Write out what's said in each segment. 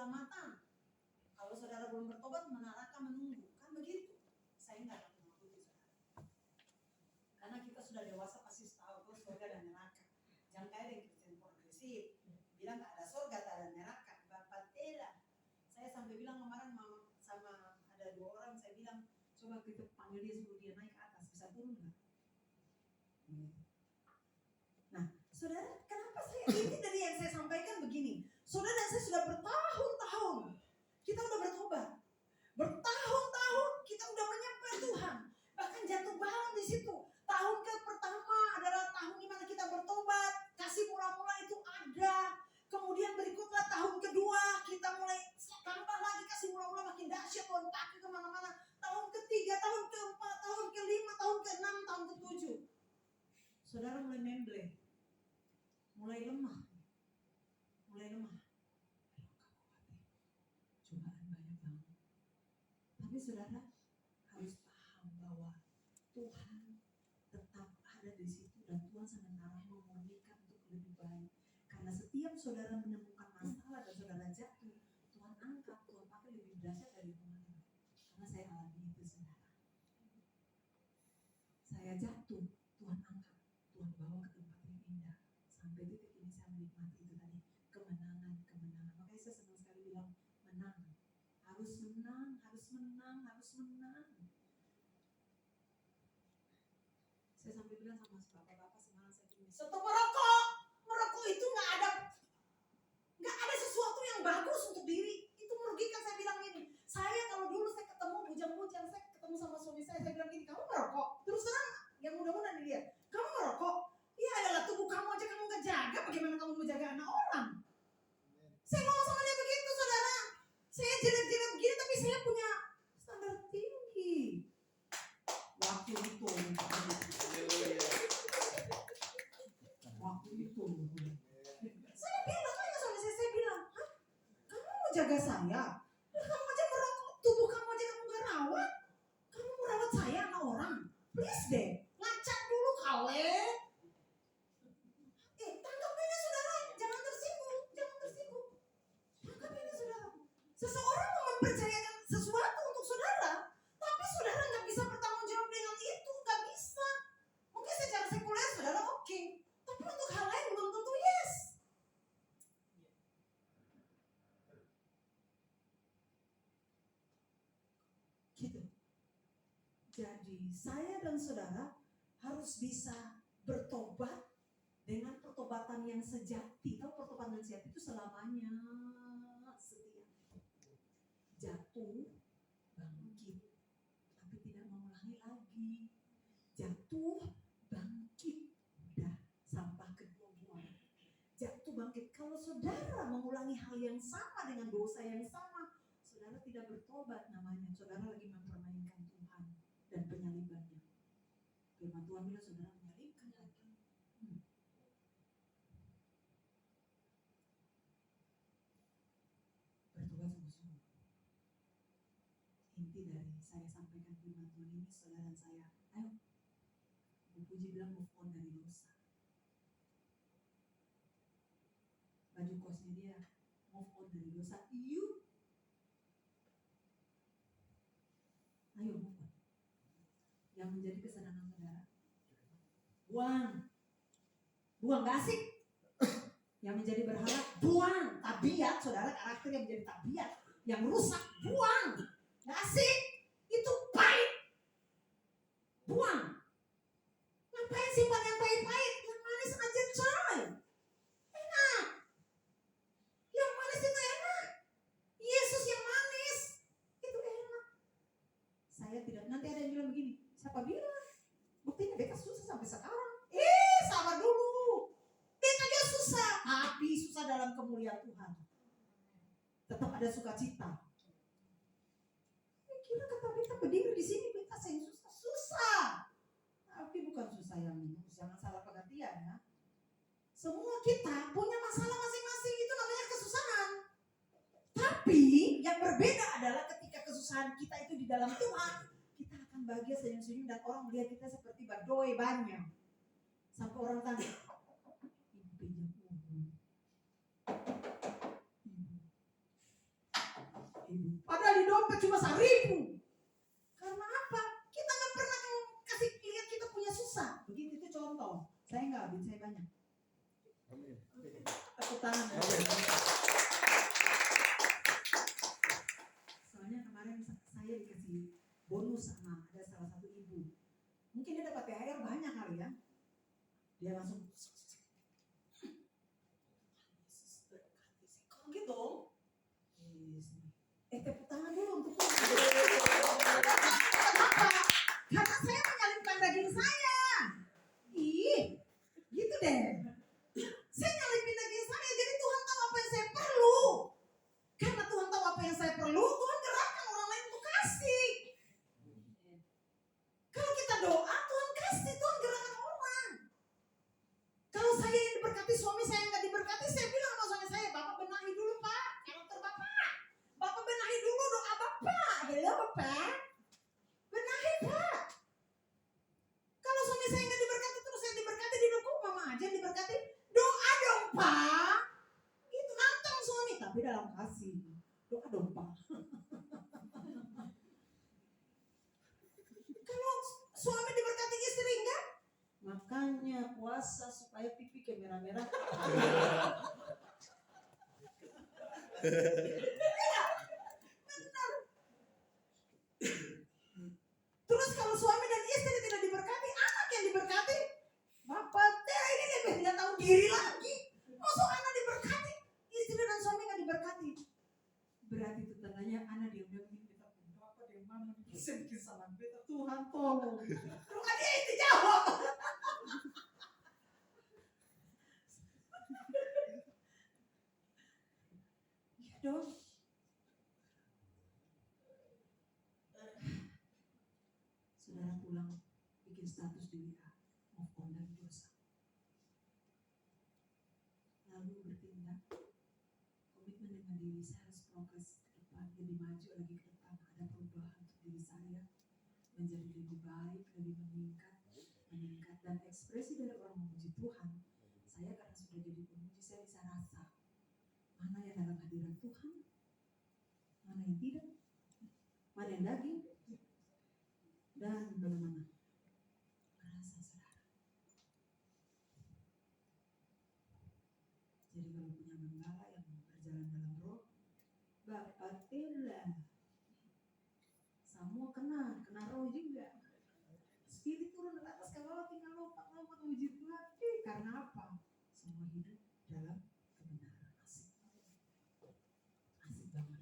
keselamatan. Kalau saudara belum bertobat, neraka menunggu. Kan begitu. Saya nggak akan mengikuti saudara. Karena kita sudah dewasa pasti tahu bahwa surga dan neraka. Jangan kayak yang Kristen progresif. Bilang tak ada surga, tak ada neraka. Bapak tidak. Saya sampai bilang kemarin sama ada 2 orang, saya bilang coba kita panggil dia suruh dia naik ke atas, bisa turun nggak? Nah, saudara, kenapa saya ini dari yang saya sampaikan begini? Saudara dan saya sudah bertahun-tahun kita udah bertobat, bertahun-tahun kita udah menyembah Tuhan, bahkan jatuh bangun di situ. Tahun pertama adalah tahun dimana kita bertobat, kasih mula-mula itu ada. Kemudian berikutlah tahun kedua kita mulai tambah lagi kasih mula-mula makin dahsyat, Tuhan pakai kemana-mana. Tahun ketiga, tahun keempat, tahun kelima, tahun keenam, tahun ketujuh, saudara mulai memble, mulai lemah. Cobaan banyak banget. Tapi saudara harus paham bahwa Tuhan tetap ada di situ dan Tuhan sementara memulihkan untuk lebih baik. Karena setiap saudara menemukan masalah dan saudara jatuh, Tuhan angkat, Tuhan pakai lebih dahsyat dari kemarin. Karena saya alami itu saudara. Saya jatuh, Tuhan angkat, Tuhan bawa ke tempat yang indah. Sampai detik ini saya menikmati itu tadi, kemenangan. Makanya saya senang sekali bilang menang. Harus menang. Saya sampai bilang sama bapak-bapak semalam, saya bilang, stop merokok itu nggak ada sesuatu yang bagus untuk diri, itu merugikan. Saya bilang gini, saya kalau dulu saya ketemu bujang-bujang, saya ketemu sama suami saya bilang gini, kamu merokok? Terus terang yang muda-muda dilihat, kamu merokok? Ya adalah tubuh kamu aja kamu nggak jaga, bagaimana kamu menjaga anak orang? Saya ngomong sama dia begitu saudara. Saya jelek-jelek begini tapi saya punya standar tinggi. Waktu itu saya bilang aja sama saya bilang, hah? Kamu mau jaga saya? Kamu aja merokok, tubuh kamu aja kamu gak rawat. Kamu mau rawat saya anak orang? Please deh, ngacak dulu kale. Tangkap ini saudara, jangan tersinggung. Tangkap ini saudara. Seseorang mau mempercayakan sesuatu untuk saudara, tapi saudara gak bisa bertanggung jawab dengan itu, gak bisa. Mungkin secara sekuler saudara oke, tapi untuk hal lain belum tentu yes. Gitu. Jadi saya dan saudara harus bisa bertobat dengan pertobatan yang sejati. Tahu pertobatan sejati itu selamanya setia. Jatuh, bangkit, tapi tidak mengulangi lagi. Jatuh, bangkit, udah sampah kedua buang. Jatuh, bangkit. Kalau saudara mengulangi hal yang sama dengan dosa yang sama, saudara tidak bertobat namanya. Saudara lagi mempermainkan Tuhan dan penyalibannya. Firman Tuhan bilang saudara menyalibkan lagi. Bertobat sungguh-sungguh. Inti dari saya sampaikan firman Tuhan ini, saudara dan saya, ayo, Bu Puji bilang move on dari dosa. Baju kosnya dia move on dari dosa. Ayo move on. Yang menjadi kesenangan saudara, buang gak asik. Yang menjadi berhala, buang. Tabiat saudara, karakter yang menjadi tabiat yang rusak, buang. Gak asik, itu pahit, buang. Ngapain simpan yang pahit-pahit? Yang manis aja coy, enak. Yang manis itu enak. Yesus yang manis itu enak. Saya tidak, nanti ada yang bilang begini, siapa bilang? Buktinya beta susah sampai sekarang. Sabar dulu. Beta juga susah, tapi susah dalam kemuliaan Tuhan. Tetap ada sukacita. Kira kata beta berdiri di sini, beta yang susah. Tapi bukan susah yang minus, jangan salah pengertian ya. Semua kita punya masalah masing-masing, itu namanya kesusahan. Tapi yang berbeda adalah ketika kesusahan kita itu di dalam Tuhan, kita akan bahagia senyum-senyum dan orang melihat kita seperti badoy banyak. Sampai orang tanya, ibu pinjam uang. Ibu. Padahal di dompet cuma 1.000. Karena apa? Kita nggak pernah kasih lihat kita punya susah. Begitu itu contoh. Saya nggak habis, saya banyak. Amin. Tepuk tangan. Amin. Soalnya kemarin saya dikasih bonus sama ada salah satu ibu. Mungkin dia dapat THR banyak kali ya. Dia langsung gitu. Tepuk tangan dulu untuk kenapa? Karena saya menyalipkan daging saya. Ih, gitu deh. Saya nyalipin daging saya, jadi Tuhan tahu apa yang saya perlu. Karena Tuhan tahu apa yang saya perlu, Tuhan gerakkan orang lain untuk kasih. Kalau kita doa, Tuhan kasih, Tuhan gerakkan orang. Kalau saya yang diberkati, suami saya yang nggak diberkati, saya bilang sama suami saya, Bapak benahi dulu Pak, karakter Bapak. Bapak benahi dulu doa Bapak. Halo Bapak, benahi Pak. Kalau suami saya nggak diberkati, terus saya diberkati, didukung mama aja yang diberkati. Doa dong Pak. Itu nantang suami, tapi dalam kasih. Doa dong Pak. Kalau suami diberkati istri enggak, makanya puasa supaya pipi kayak merah-merah. Benar. Terus kalau suami dan istri tidak diberkati, anak yang diberkati, bapak teh ini lebih tidak tahu diri lagi. Masuk anak diberkati, istri dan suami nggak diberkati. Berarti itu tandanya anak diam-diam kita berapa dia mana bisa bikin salah beta, Tuhan tolong. Bukan dia itu jawab. Ya dong. Saudara pulang bikin status di WA, move on dari dosa. Lalu bertindak, komitmen dengan diri saya harus progres ke depan, lebih maju lagi ke depan, ada perubahan untuk diri saya menjadi lebih baik, lebih meningkat, dan ekspresi dari orang memuji Tuhan. Saya karena sudah jadi pemuji, saya bisa rasa mana yang dalam hadirat Tuhan, mana yang tidak, mana yang daging, dan bagaimana merasa saudara. Jadi kalau punya gembala yang berjalan dalam roh, Bapak telah semua kena roh juga. Spirit turun ke atas ke bawah, tinggal lompat memuji Tuhan. Karena apa? Semua hidup dalam kebenaran. Asik banget.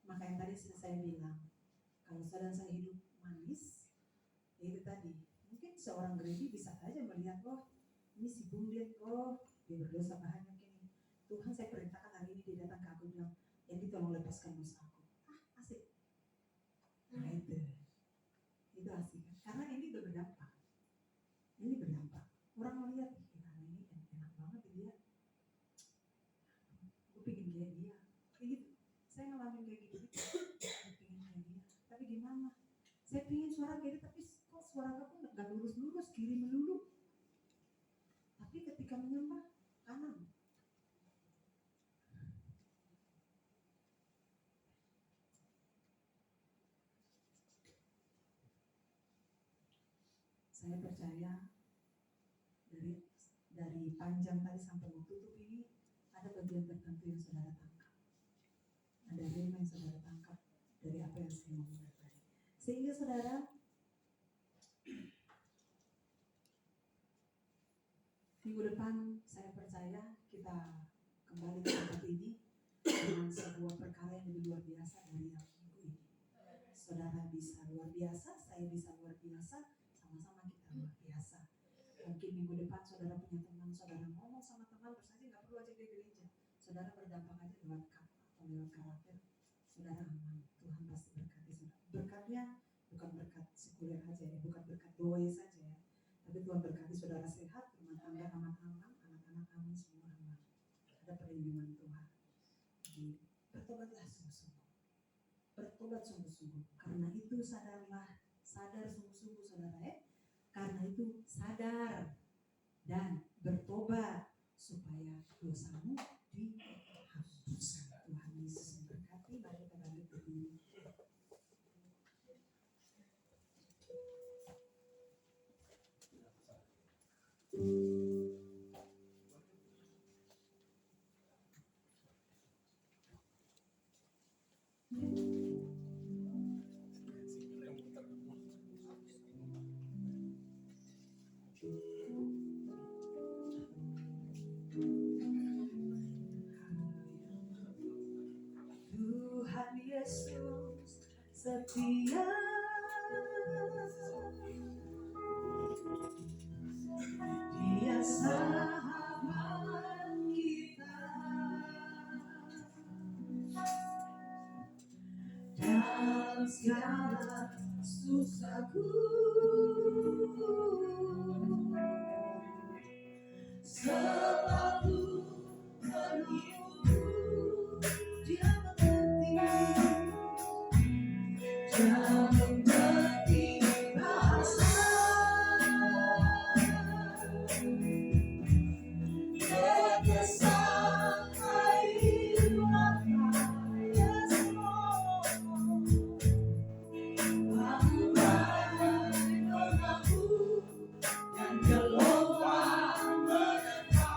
Maka yang tadi saya bilang, kalau saudara saya hidup manis, ya itu tadi. Mungkin seorang gereja bisa saja melihat, oh ini si Bung lihat, oh dia berdosa banyak ini. Tuhan saya perintahkan hari ini dia datang ke aku bilang, yang tolong lepaskan dosa aku. Asik. Nah itu asik. Karena ini udah berdampak. Ini berdampak. Orang melihat, ini enak banget dia. Gue pengen kayak dia. Kayak gitu. Saya ngalamin kayak gitu. Gue pengen kayak dia. Tapi gimana? Saya pengen suara kayak dia, tapi kok suara aku nggak lurus-lurus, kiri melulu. Tapi ketika menyembah, kanan. Saya percaya dari panjang tadi sampai mau tutup ini ada bagian tertentu yang saudara tangkap, ada rema yang saudara tangkap dari apa yang saya ngomong tadi, sehingga saudara minggu depan saya percaya kita kembali ke tempat ini dengan sebuah perkara yang lebih luar biasa dari yang minggu ini. Saudara bisa luar biasa, saya bisa luar biasa, sama-sama kita luar biasa. Mungkin minggu depan saudara punya teman, saudara ngomong sama teman, terus aja nggak perlu aja ke gereja. Saudara berdampak aja lewat kata atau lewat karakter. Saudara aman, Tuhan pasti berkati saudara. Berkatnya bukan berkat sekuler aja ya, bukan berkat doa saja ya. Tapi Tuhan berkati saudara sehat, rumah tangga aman-aman, anak-anak aman, semua aman. Ada perlindungan Tuhan. Jadi bertobatlah sungguh-sungguh. Bertobat sungguh-sungguh. Karena itu sadar sungguh-sungguh saudara ya. Karena itu sadar dan bertobat supaya dosamu dihapus. setia. Dia sahabat kita dalam segala susahku, selalu menghiburku. Dia mengerti bahasa tetesan air mata. Aku badai mengamuk dan gelombang menerpa.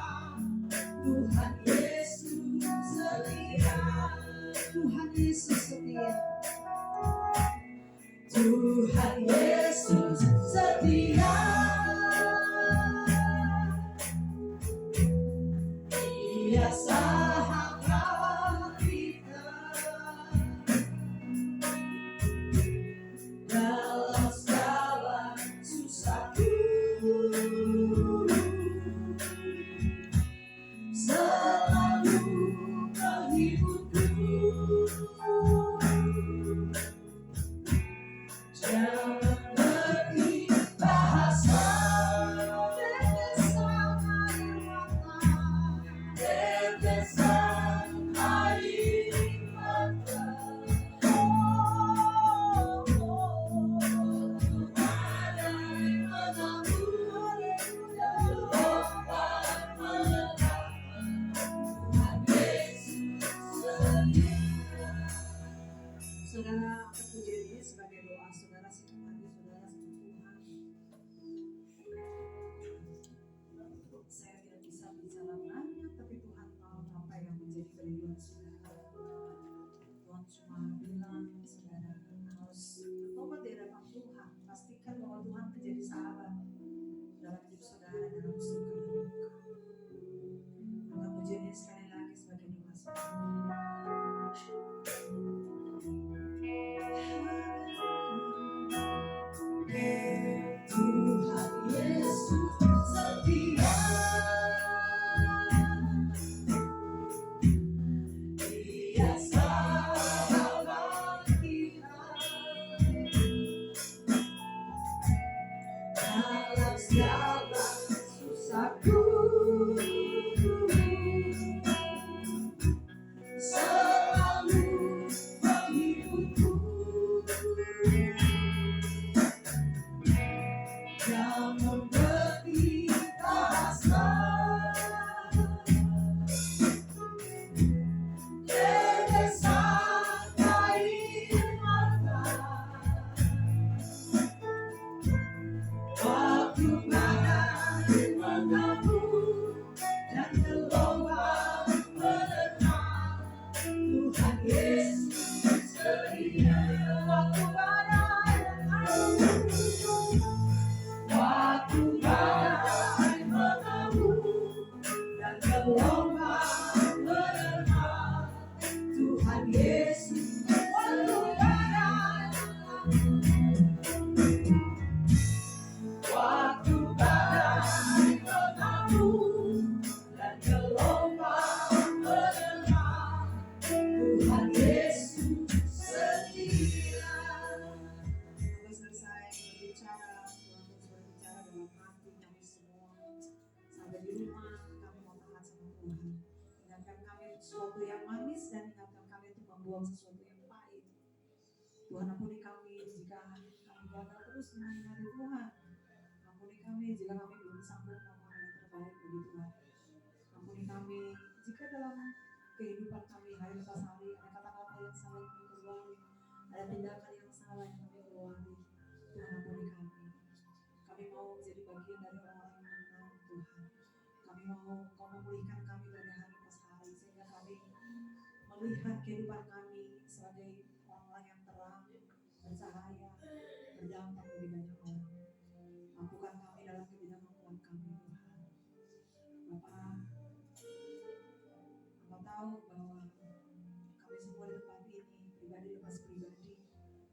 Tuhan Yesus setia. Tuhan Yesus setia. Tuhan Yesus setia. Dia sahabat kita dalam segala susahku, selalu menghiburku. Jangan mengerti bahasa tetesan air mata, tetesan air mata. Badai mengamuk, gelombang menerpa. Tuhan Yesus setia. Saudara, akan puji ini sebagai doa saudara setiap hari, saudara sama Tuhan. Saya tidak bisa bicara banyak, tapi Tuhan tahu apa yang menjadi kerinduan saudara. Tuhan cuma bilang saudara harus bertobat di hadapan Tuhan. Pastikan bahwa Tuhan menjadi sahabat dalam hidup saudara, dalam suka dan duka. Akan puji ini sekali lagi sebagai doa saudara. Tuhan Yesus setia. Dia sahabat kita dalam segala susahku, selalu menghiburku. Yang mengerti bahasa tetesan air mata. Waktu badai mengamuk dan gelombang menerpa. Tuhan Yesus setia. Waktu badai mengamuk, waktu badai mengamuk dan gelombang menerpa. Tuhan Yesus waktu badai mengamuk, waktu badai mengamuk dan gelombang menerpa. Tuhan Yesus setia. Sudah selesai berbicara, Tuhan terus berbicara dalam hati kami semua. Sampai di rumah kami mau taat sama Tuhan. Ingatkan kami sesuatu yang manis dan ingatkan kami untuk membuang sesuatu yang pahit. Tuhan ampuni kami jika kami gagal terus mengingati Tuhan. Ampuni kami jika kami belum sanggup melakukan yang terbaik bagi Tuhan. Ampuni kami jika dalam kehidupan kami hari lepas hari ada kata-kata yang salah yang kami keluari, ada tindakan yang salah yang kami keluari. Tuhan ampuni kami. Kami mau menjadi bagian dari orang-orang yang benar Tuhan. Kami mau Kau memulihkan kami pada hari lepas hari sehingga kami melihat kehidupan kami sebagai orang-orang yang terang, bercahaya, berdampak bagi banyak orang. Mampukan kami dalam ketidakmampuan kami Tuhan. Bapa, Engkau tahu bahwa kami semua di tempat ini, pribadi lepas pribadi,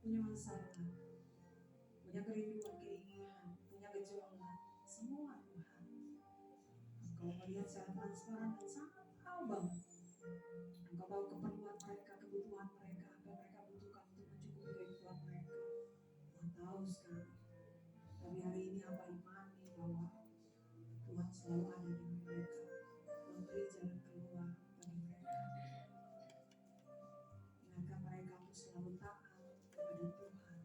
punya masalah, punya kerinduan, keinginan, punya gejolak, semua Tuhan. Engkau melihat secara transparan dan sangat tahu banget. Engkau tahu keperluan mereka, kebutuhan mereka, apa yang mereka butuhkan untuk mencukupi kebutuhan mereka. Tuhan tahu sekali. Tapi hari ini apa imani bahwa Tuhan selalu ada dengan mereka, memberi jalan keluar bagi mereka. Ingatkan mereka untuk selalu taat kepada Tuhan,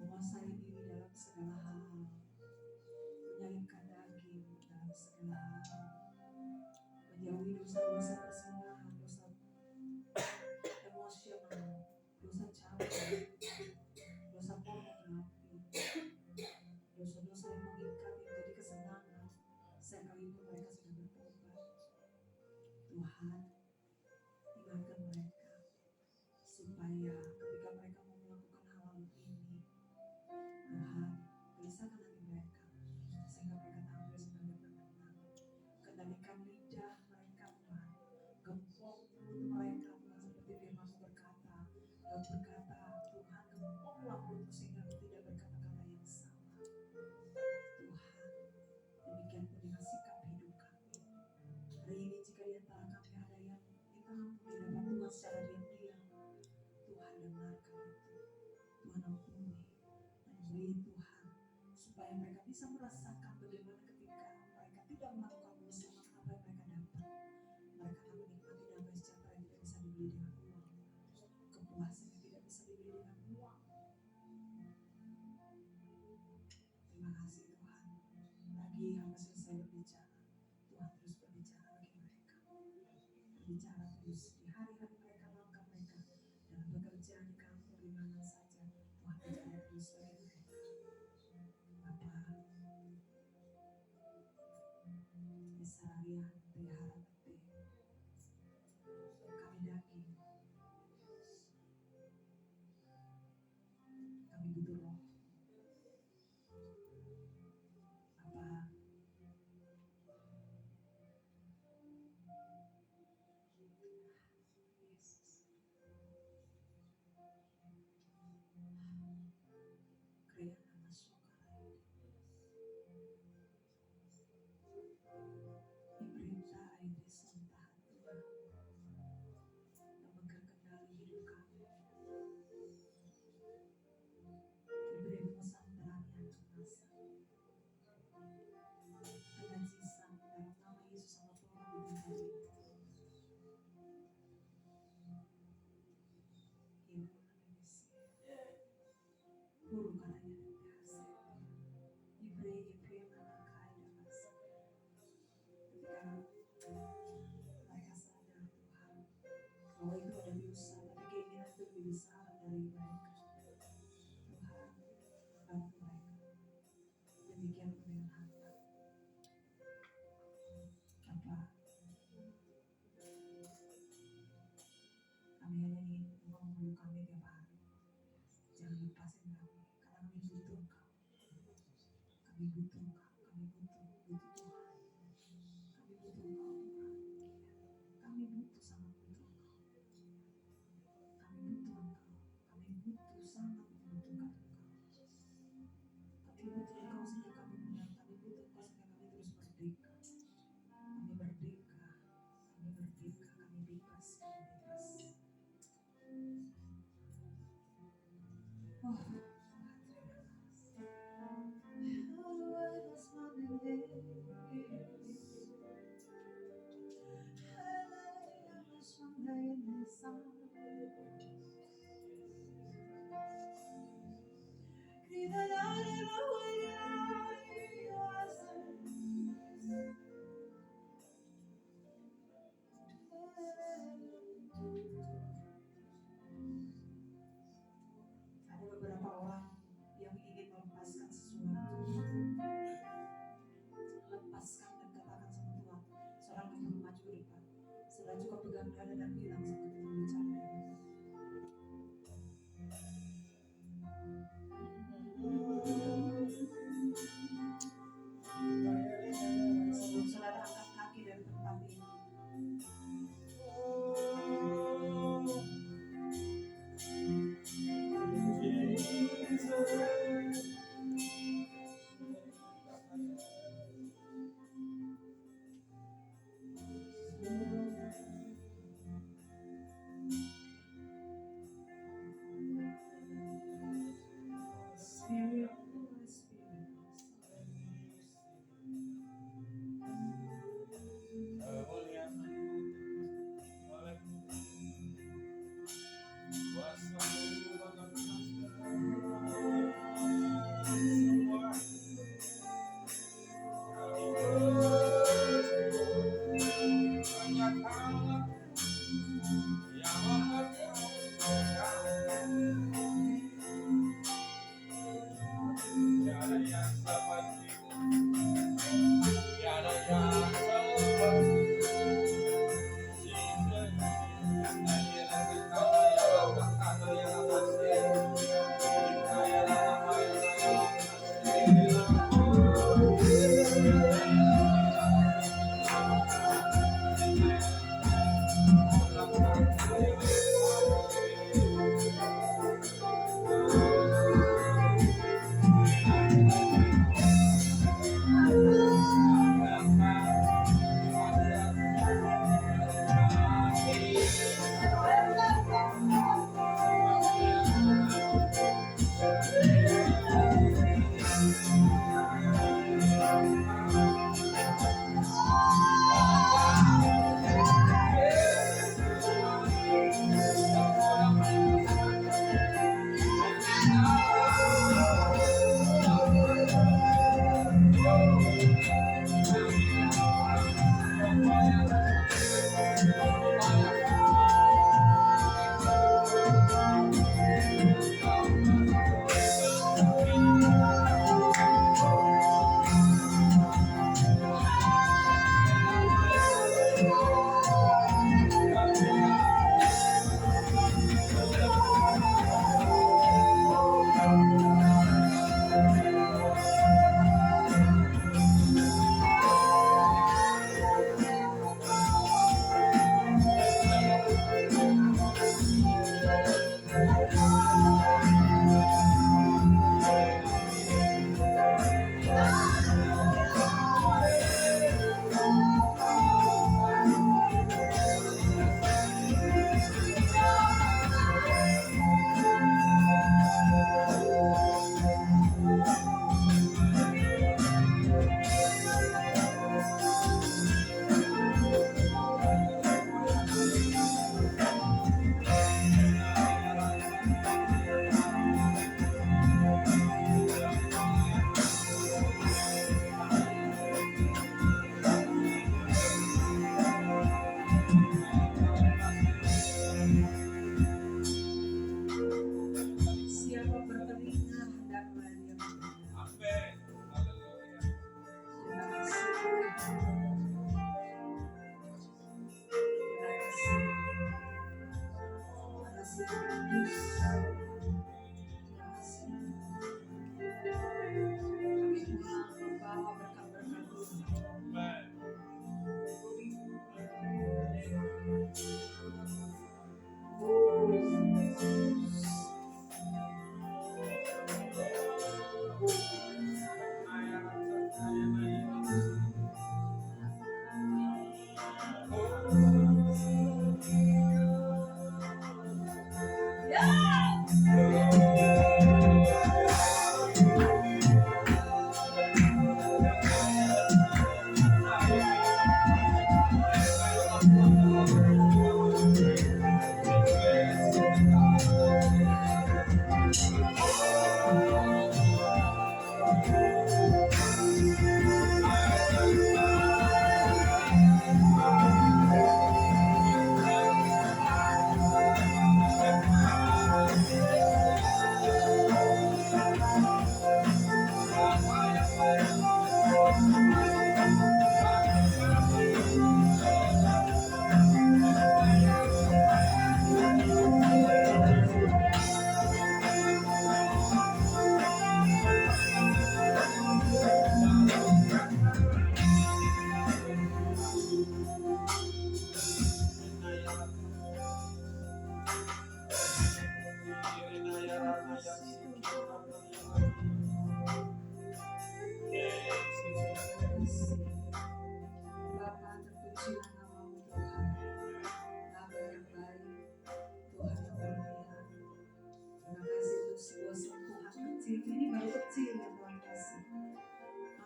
menguasai diri dalam segala hal, menyalibkan daging dalam segala hal, menjauhi dosa-dosa persinggahan, dosa emosional, dosa cabul, dosa pornografi, dosa-dosa yang mengikat yang jadi kesenangan sekalipun mereka sudah bertobat. Tuhan, ingatkan mereka supaya ketika mereka mau melakukan hal ini, Tuhan gelisahkan hati mereka sehingga mereka tampil sebagai pemenang. Kendalikan lidah mereka Tuhan, gempok mulut mereka Tuhan, seperti firman-Mu berkata, Tuhan gempoklah mulutku sehingga aku tidak berkata-kata yang salah. Tuhan, demikian pun dengan sikap hidup kami. Hari ini jika di antara kami ada yang minta ampun di hadapan Tuhan secara diam-diam, Tuhan dengarkan itu. Tuhan ampuni, beri Tuhan supaya mereka bisa merasakan bagaimana ketika mereka tidak melakukan dosa, maka apa yang mereka dapat. Mereka akan menikmati damai sejahtera yang tidak bisa dibeli dengan uang, kepuasan yang tidak bisa dibeli dengan uang. Terima kasih Tuhan. Lagi hamba selesai berbicara, Tuhan terus berbicara bagi mereka. Berbicara terus di hari-hari mereka, langkah mereka dalam bekerja di kantor di mana saja. Tuhan bicara terus bagi mereka. Bapa, Isarian Tehara Te, kami daging, kami butuh roh. Bapa, Yesus, Kriana Masukara, Ibrita Aide Sontahan Tuhan, memegang kendali hidup kami. Diberimu santaran yang masa, dengan sisa dalam nama Yesus sama Tuhan di hari ini. Guru karanya dan biasa, Ibre mana kaya masa. Ketika mereka sadar Tuhan bahwa itu ada dosa, tapi keinginan itu lebih besar dari mereka. Tuhan, bantu mereka. Demikian pun dengan hamba. Apa? Kami hanya ingin Engkau memeluk kami tiap hari. Jangan lepasin kami, karena kami butuh Engkau. Kami butuh Engkau, kami butuh Tuhan. Kami butuh Engkau Tuhan. Kami butuh, sangat butuh Engkau. Kami butuh Engkau. Kami butuh, sangat membutuhkan Engkau. Kami butuh Engkau sehingga kami menang. Kami butuh Engkau sehingga kami terus merdeka. Kami merdeka. Kami merdeka. Kami bebas. Kami bebas. Oh, Tuhan, terima kasih. Ada beberapa orang yang ingin melepaskan sesuatu, lepaskan dan katakan sama Tuhan. Seorang yang maju ke depan, setelah juga pegang dada dan bilang sama Tuhan, bicara. Sebelum saudara angkat kaki dari tempat ini,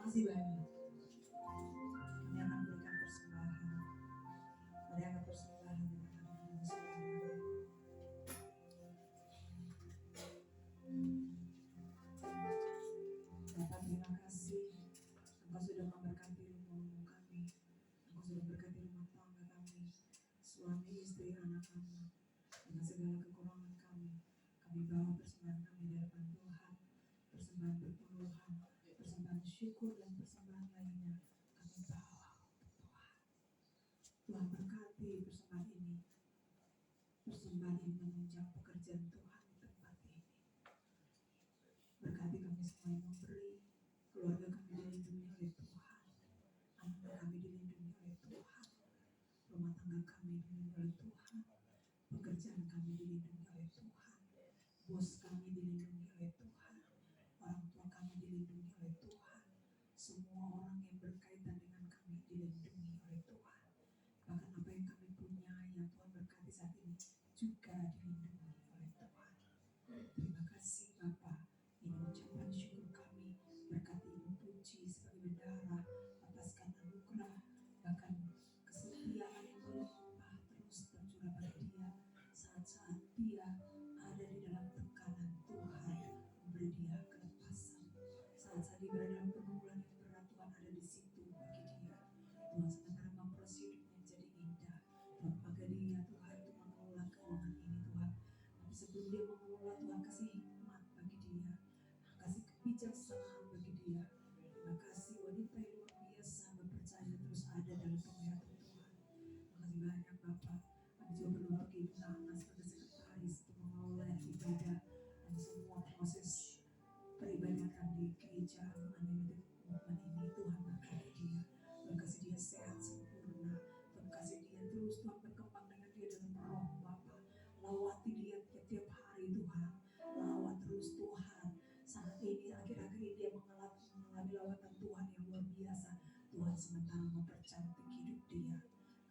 kasih banyak. Kami akan berikan persembahan. Mari angkat persembahan dengan kami saudara. Bapak terima kasih. Engkau sudah memberkati rumah kami. Engkau sudah memberkati rumah tangga kami. Suami, istri, anak kami. Dengan segala kekurangan kami. Kami bawa persembahan kami di hadapan Tuhan. Persembahan perpuluhan, persembahan syukur dan persembahan lainnya. Kami bawa Tuhan. Tuhan berkati persembahan ini. Persembahan ini menunjang pekerjaan Tuhan di tempat ini. Berkati kami semua yang memberi. Keluarga kami dilindungi oleh Tuhan. Anak kami dilindungi oleh Tuhan. Rumah tangga kami dilindungi oleh Tuhan. Pekerjaan kami dilindungi oleh Tuhan. Bos kami dilindungi oleh Tuhan. Orang tua kami dilindungi oleh Tuhan. Semua orang yang berkaitan dengan kami dilindungi oleh Tuhan. Bahkan apa yang kami punya yang Tuhan berkati saat ini juga dilindungi oleh Tuhan. Terima kasih Bapa. Ini ucapan syukur kami. Berkati Ibu Puji sebagai bendahara ataskan anugerah bahkan kesetiaan yang melimpah terus tercurah bagi dia saat-saat dia ada di dalam tekanan Tuhan memberi dia kelepasan. Saat-saat dia berada dalam pergumulan yang berat Tuhan ada di situ bagi dia. Tuhan sementara memproses hidupnya menjadi indah. Tuhan pakai dia Tuhan untuk mengelola keuangan ini Tuhan. Tapi sebelum dia mengelola Tuhan kasih hikmat bagi dia. Kasih kebijaksanaan bagi dia. Terima kasih wanita yang luar biasa berpercaya terus ada dalam penglihatan Tuhan. Makasih banyak Bapak. Kami juga berdoa bagi Ibu Nana sebagai sekretaris untuk mengelola ibadah dan semua proses peribadatan di gereja Unlimited Movement ini. Tuhan berkati dia. Tuhan kasih dia sehat sempurna. Tuhan kasih dia terus Tuhan berkembang dengan dia dalam roh Bapak. Lawati dia tiap-tiap hari Tuhan. Lawat terus Tuhan. Saat ini akhir-akhir ini dia mengalami lawatan Tuhan yang luar biasa. Tuhan sementara mempercantik hidup dia.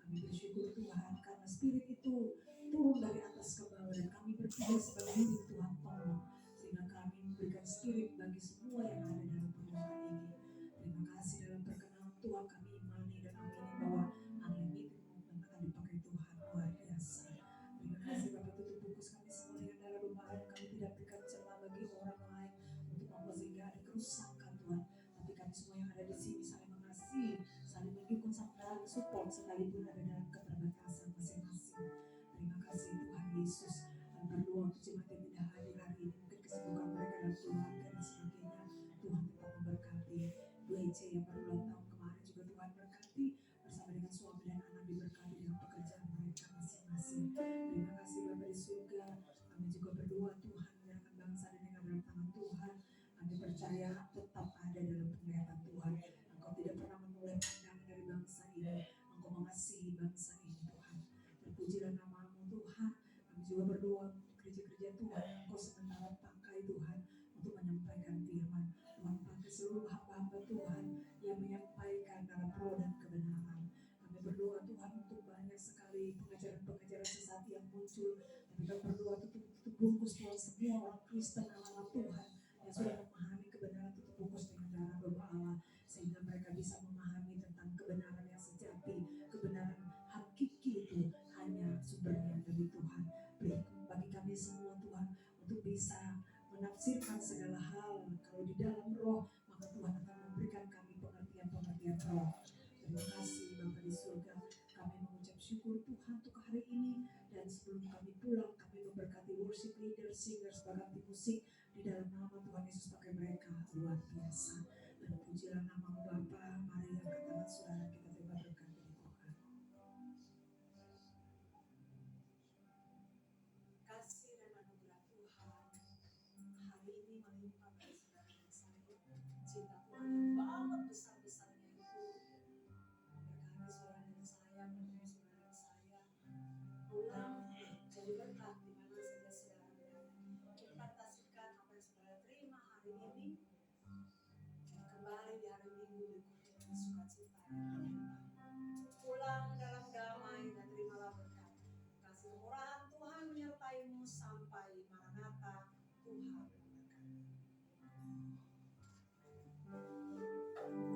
Kami bersyukur Tuhan karena Spirit itu turun dari atas ke bawah dan kami bertugas sebagai tim Tuhan tolong sehingga kami memberikan Spirit bagi semua yang ada dalam pertemuan ini. Terima kasih dalam perkenanan Tuhan kami imani dan amini bahwa Unlimited Movement akan dipakai Tuhan luar biasa. Terima kasih Bapak, tutup bungkus kami semua dengan darah lumpaan. Kami tidak berikan celah bagi orang lain untuk membuat sehingga ada kerusakan Tuhan. Tapi kami semua yang ada di sini saling mengasihi, saling mendukung, saling support sekalipun ada dalam keterbatasan masing-masing. Terima kasih Tuhan Yesus. Dan berdoa untuk jemaat yang tidak hadir hari ini, mungkin kesibukan mereka dan keluarga dan sebagainya. Tuhan tetap memberkati. Bu Ece yang baru ulang tahun kemarin juga Tuhan berkati bersama dengan suami dan anak diberkati dengan pekerjaan mereka masing-masing. Terima kasih Bapa di surga. Kami juga berdoa Tuhan menyerahkan bangsa dan negara dalam tangan Tuhan. Kami percaya tetap ada dalam penglihatan Tuhan. Engkau tidak pernah menoleh pandangan dari bangsa ini. Engkau mengasihi bangsa ini Tuhan. Terpujilah nama-Mu Tuhan. Kami juga berdoa gereja-gereja Tuhan yang Engkau sementara pakai Tuhan untuk menyampaikan firman. Tuhan pakai seluruh hamba-hamba Tuhan yang menyampaikan dalam roh dan kebenaran. Kami berdoa Tuhan untuk banyak sekali pengajaran-pengajaran sesat yang muncul. Kami berdoa tutup bungkus Tuhan semua orang Kristen anak Tuhan yang sudah memahami kebenaran, tutup bungkus dengan darah Bapa Allah sehingga mereka bisa memahami tentang kebenaran yang sejati, kebenaran hakiki itu hanya sumbernya dari Tuhan. Bagi kami semua Tuhan untuk bisa menafsirkan segala hal kalau di dalam roh, maka Tuhan akan memberikan kami pengertian-pengertian roh. Terima kasih Bapa di surga. Kami mengucap syukur Tuhan untuk hari ini dan sebelum kami pulang kami memberkati worship leader, singers, ganti musik di dalam nama Tuhan Yesus pakai mereka luar biasa. Dan pujilah nama Bapa. Mari angkat tangan saudara kita terima berkat dari Tuhan. Kasih dan anugerah Tuhan hari ini melimpah bagi saudara dan saya. Cinta Tuhan yang banget besar-besarnya itu berkati saudara dan saya, menemui saudara dan saya pulang jadi berkat di mana saja saudara berada. Implementasikan apa yang saudara terima hari ini kembali di hari Minggu berikutnya dengan sukacita dan pulang dalam damai dan terimalah berkat. Kasih kemurahan Tuhan menyertai-Mu sampai Maranatha. Tuhan memberkati.